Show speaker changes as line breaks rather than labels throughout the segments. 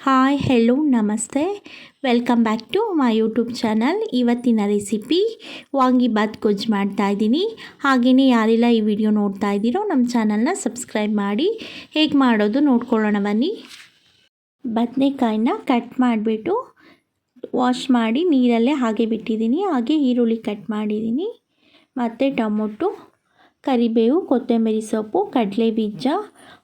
Hi hello ನಮಸ್ತೆ, welcome back to my YouTube channel. ಇವತ್ತಿನ recipe vangi bath ಗೊಜ್ಜು ಮಾಡ್ತಾಯಿದ್ದೀನಿ. ಹಾಗೆಯೇ ಯಾರೆಲ್ಲ ಈ ವಿಡಿಯೋ ನೋಡ್ತಾ ಇದ್ದೀರೋ ನಮ್ಮ ಚಾನಲ್ನ ಸಬ್ಸ್ಕ್ರೈಬ್ ಮಾಡಿ. ಹೇಗೆ ಮಾಡೋದು ನೋಡ್ಕೊಳ್ಳೋಣ ಬನ್ನಿ. ಬದನೆಕಾಯಿನ ಕಟ್ ಮಾಡಿಬಿಟ್ಟು ವಾಶ್ ಮಾಡಿ ನೀರಲ್ಲೇ ಹಾಗೆ ಬಿಟ್ಟಿದ್ದೀನಿ. ಹಾಗೆ ಈರುಳ್ಳಿ ಕಟ್ ಮಾಡಿದ್ದೀನಿ, ಮತ್ತು ಟೊಮೊಟೊ, ಕರಿಬೇವು, ಕೊತ್ತಂಬರಿ ಸೊಪ್ಪು, ಕಡಲೆ ಬೀಜ,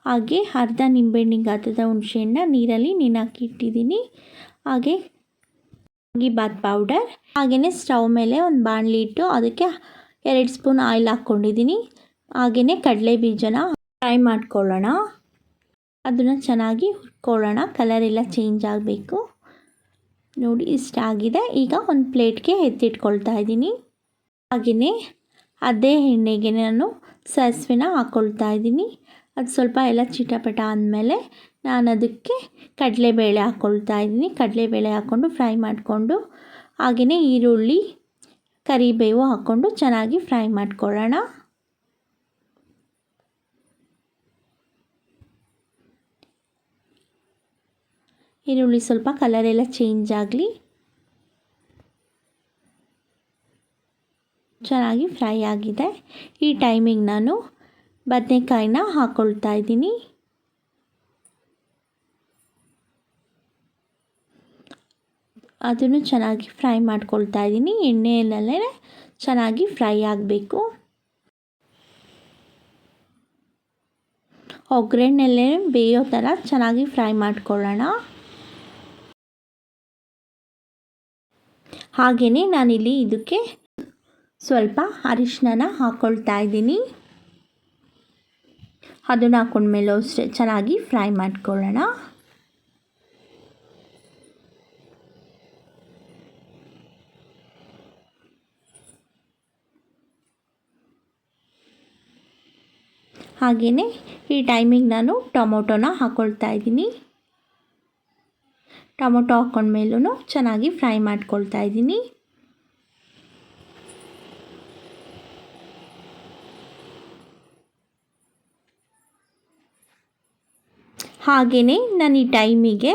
ಹಾಗೆ ಅರ್ಧ ನಿಂಬೆಹಣ್ಣಿನ ಗಾತ್ರದ ಹುಣಸೆಹಣ್ಣ ನೀರಲ್ಲಿ ನೆನೆಹಾಕಿ ಇಟ್ಟಿದ್ದೀನಿ. ಹಾಗೆ ವಾಂಗಿಬಾತ್ ಪೌಡರ್, ಹಾಗೆಯೇ ಸ್ಟವ್ ಮೇಲೆ ಒಂದು ಬಾಣಲಿ ಇಟ್ಟು ಅದಕ್ಕೆ 2 ಸ್ಪೂನ್ ಆಯಿಲ್ ಹಾಕ್ಕೊಂಡಿದ್ದೀನಿ. ಹಾಗೆಯೇ ಕಡಲೆ ಬೀಜನ ಫ್ರೈ ಮಾಡ್ಕೊಳ್ಳೋಣ. ಅದನ್ನು ಚೆನ್ನಾಗಿ ಹುರ್ಕೊಳ್ಳೋಣ, ಕಲರ್ ಎಲ್ಲ ಚೇಂಜ್ ಆಗಬೇಕು. ನೋಡಿ ಇಷ್ಟ ಆಗಿದೆ. ಈಗ ಒಂದು ಪ್ಲೇಟ್ಗೆ ಎತ್ತಿಟ್ಕೊಳ್ತಾ ಇದ್ದೀನಿ. ಹಾಗೆಯೇ ಅದೇ ಎಣ್ಣೆಗೆ ನಾನು ಸಾಸಿವೆನ ಹಾಕ್ಕೊಳ್ತಾ ಇದ್ದೀನಿ. ಅದು ಸ್ವಲ್ಪ ಎಲ್ಲ ಚಿಟಪಟ ಆದಮೇಲೆ ನಾನು ಅದಕ್ಕೆ ಕಡಲೆಬೇಳೆ ಹಾಕ್ಕೊಳ್ತಾ ಇದ್ದೀನಿ. ಕಡಲೆಬೇಳೆ ಹಾಕ್ಕೊಂಡು ಫ್ರೈ ಮಾಡಿಕೊಂಡು, ಹಾಗೆಯೇ ಈರುಳ್ಳಿ, ಕರಿಬೇವು ಹಾಕ್ಕೊಂಡು ಚೆನ್ನಾಗಿ ಫ್ರೈ ಮಾಡ್ಕೊಳ್ಳೋಣ. ಈರುಳ್ಳಿ ಸ್ವಲ್ಪ ಕಲರ್ ಎಲ್ಲ ಚೇಂಜ್ ಆಗಲಿ, ಚೆನ್ನಾಗಿ ಫ್ರೈ ಆಗಿದೆ. ಈ ಟೈಮಿಗೆ ನಾನು ಬದನೆಕಾಯಿನ ಹಾಕ್ಕೊಳ್ತಾ ಇದ್ದೀನಿ. ಅದನ್ನು ಚೆನ್ನಾಗಿ ಫ್ರೈ ಮಾಡ್ಕೊಳ್ತಾ ಇದ್ದೀನಿ. ಎಣ್ಣೆಯಲ್ಲೇ ಚೆನ್ನಾಗಿ ಫ್ರೈ ಆಗಬೇಕು. ಒಗ್ಗರಣೆಯಲ್ಲೇ ಬೇಯೋ ಥರ ಚೆನ್ನಾಗಿ ಫ್ರೈ ಮಾಡ್ಕೊಳ್ಳೋಣ. ಹಾಗೆಯೇ ನಾನಿಲ್ಲಿ ಇದಕ್ಕೆ ಸ್ವಲ್ಪ ಅರಿಶಿನ ಹಾಕ್ಕೊಳ್ತಾ ಇದ್ದೀನಿ. ಅದನ್ನು ಹಾಕ್ಕೊಂಡ್ಮೇಲೆ ಅಷ್ಟೇ ಚೆನ್ನಾಗಿ ಫ್ರೈ ಮಾಡ್ಕೊಳ್ಳೋಣ. ಹಾಗೆಯೇ ಈ ಟೈಮಿಗೆ ನಾನು ಟೊಮೊಟೊನ ಹಾಕ್ಕೊಳ್ತಾ ಇದ್ದೀನಿ. ಟೊಮೊಟೊ ಹಾಕ್ಕೊಂಡ್ಮೇಲೂ ಚೆನ್ನಾಗಿ ಫ್ರೈ ಮಾಡ್ಕೊಳ್ತಾ ಇದ್ದೀನಿ. ಹಾಗೆಯೇ ನಾನು ಈ ಟೈಮಿಗೆ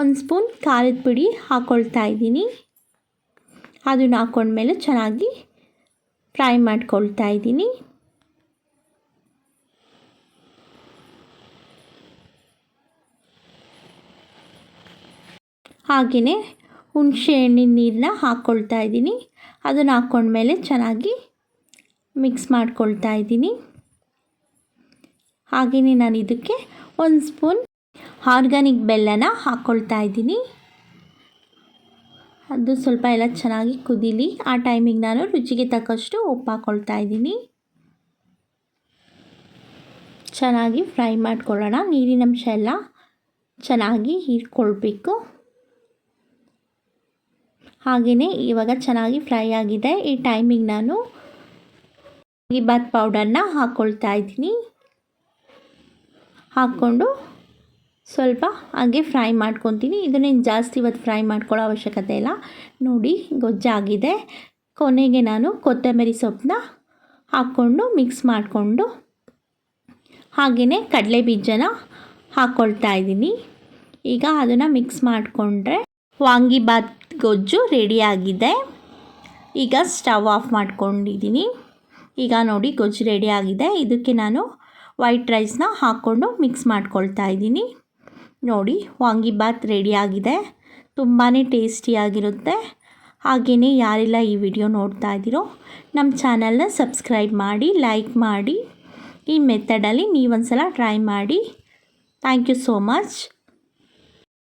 1 ಸ್ಪೂನ್ ಖಾರದ ಪುಡಿ ಹಾಕ್ಕೊಳ್ತಾ ಇದ್ದೀನಿ. ಅದನ್ನು ಹಾಕ್ಕೊಂಡ್ಮೇಲೆ ಚೆನ್ನಾಗಿ ಫ್ರೈ ಮಾಡ್ಕೊಳ್ತಾ ಇದ್ದೀನಿ. ಹಾಗೆಯೇ ಹುಣಸೆ ಹಣ್ಣಿನ ನೀರನ್ನ ಹಾಕ್ಕೊಳ್ತಾ ಇದ್ದೀನಿ. ಅದನ್ನು ಹಾಕ್ಕೊಂಡ್ಮೇಲೆ ಚೆನ್ನಾಗಿ ಮಿಕ್ಸ್ ಮಾಡ್ಕೊಳ್ತಾ ಇದ್ದೀನಿ. ಹಾಗೆಯೇ ನಾನು ಇದಕ್ಕೆ 1 ಸ್ಪೂನ್ ಆರ್ಗ್ಯಾನಿಕ್ ಬೆಲ್ಲನ ಹಾಕ್ಕೊಳ್ತಾ ಇದ್ದೀನಿ. ಅದು ಸ್ವಲ್ಪ ಎಲ್ಲ ಚೆನ್ನಾಗಿ ಕುದೀಲಿ. ಆ ಟೈಮಿಗೆ ನಾನು ರುಚಿಗೆ ತಕ್ಕಷ್ಟು ಉಪ್ಪು ಹಾಕ್ಕೊಳ್ತಾ ಇದ್ದೀನಿ. ಚೆನ್ನಾಗಿ ಫ್ರೈ ಮಾಡ್ಕೊಳ್ಳೋಣ. ನೀರಿನಂಶ ಎಲ್ಲ ಚೆನ್ನಾಗಿ ಹೀರ್ಕೊಳ್ಬೇಕು. ಹಾಗೆಯೇ ಇವಾಗ ಚೆನ್ನಾಗಿ ಫ್ರೈ ಆಗಿದೆ. ಈ ಟೈಮಿಗೆ ನಾನು ವಾಂಗಿಬಾತ್ ಪೌಡರ್ನ ಹಾಕ್ಕೊಳ್ತಾ ಇದ್ದೀನಿ. ಹಾಕ್ಕೊಂಡು ಸ್ವಲ್ಪ ಹಾಗೆ ಫ್ರೈ ಮಾಡ್ಕೊತೀನಿ. ಇದನ್ನೇನು ಜಾಸ್ತಿ ಇವತ್ತು ಫ್ರೈ ಮಾಡ್ಕೊಳ್ಳೋ ಅವಶ್ಯಕತೆ ಇಲ್ಲ. ನೋಡಿ ಗೊಜ್ಜಾಗಿದೆ. ಕೊನೆಗೆ ನಾನು ಕೊತ್ತಂಬರಿ ಸೊಪ್ಪನ್ನ ಹಾಕ್ಕೊಂಡು ಮಿಕ್ಸ್ ಮಾಡಿಕೊಂಡು, ಹಾಗೆಯೇ ಕಡಲೆ ಬೀಜನ ಹಾಕ್ಕೊಳ್ತಾ ಇದ್ದೀನಿ. ಈಗ ಅದನ್ನು ಮಿಕ್ಸ್ ಮಾಡಿಕೊಂಡ್ರೆ ವಾಂಗಿಬಾತ್ ಗೊಜ್ಜು ರೆಡಿಯಾಗಿದೆ. ಈಗ ಸ್ಟವ್ ಆಫ್ ಮಾಡ್ಕೊಂಡಿದ್ದೀನಿ. ಈಗ ನೋಡಿ ಗೊಜ್ಜು ರೆಡಿಯಾಗಿದೆ. ಇದಕ್ಕೆ ನಾನು ವೈಟ್ ರೈಸ್ನ ಹಾಕ್ಕೊಂಡು ಮಿಕ್ಸ್ ಮಾಡ್ಕೊಳ್ತಾ ಇದ್ದೀನಿ. ನೋಡಿ ವಾಂಗಿಬಾತ್ ರೆಡಿಯಾಗಿದೆ. ತುಂಬಾ ಟೇಸ್ಟಿಯಾಗಿರುತ್ತೆ. ಹಾಗೆಯೇ ಯಾರೆಲ್ಲ ಈ ವಿಡಿಯೋ ನೋಡ್ತಾ ಇದ್ದೀರೋ ನಮ್ಮ ಚಾನಲ್ನ ಸಬ್ಸ್ಕ್ರೈಬ್ ಮಾಡಿ, ಲೈಕ್ ಮಾಡಿ. ಈ ಮೆಥಡಲ್ಲಿ ನೀವೊಂದು ಸಲ ಟ್ರೈ ಮಾಡಿ. Thank you so much.